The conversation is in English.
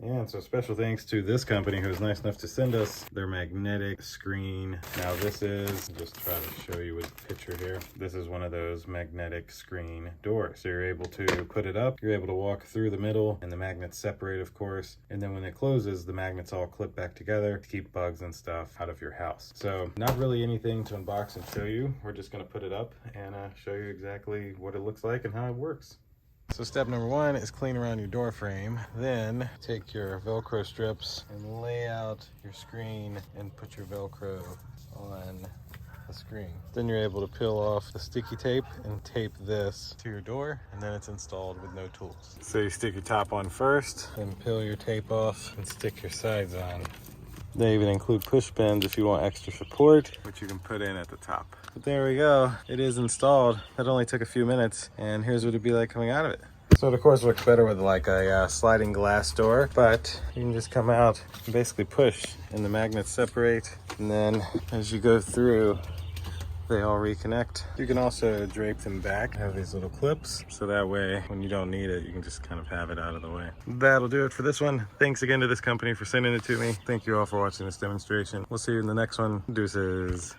And so special thanks to this company who was nice enough to send us their magnetic screen. Now this is, just try to show you with a picture here. This is one of those magnetic screen doors. So you're able to put it up, you're able to walk through the middle, and the magnets separate, of course. And then when it closes, the magnets all clip back together to keep bugs and stuff out of your house. So not really anything to unbox and show you. We're just gonna put it up and show you exactly what it looks like and how it works. So step number one is clean around your door frame. Then take your Velcro strips and lay out your screen and put your Velcro on the screen. Then you're able to peel off the sticky tape and tape this to your door, and then it's installed with no tools. So you stick your top on first, then peel your tape off and stick your sides on. They even include push pins if you want extra support, which you can put in at the top. But there we go, it is installed. That only took a few minutes, and here's what it'd be like coming out of it. So it of course looks better with like a sliding glass door, but you can just come out and basically push, and the magnets separate, and then as you go through, they all reconnect. You can also drape them back, have these little clips, so that way when you don't need it, you can just kind of have it out of the way. That'll do it for this one. Thanks again to this company for sending it to me. Thank you all for watching this demonstration. We'll see you in the next one. Deuces.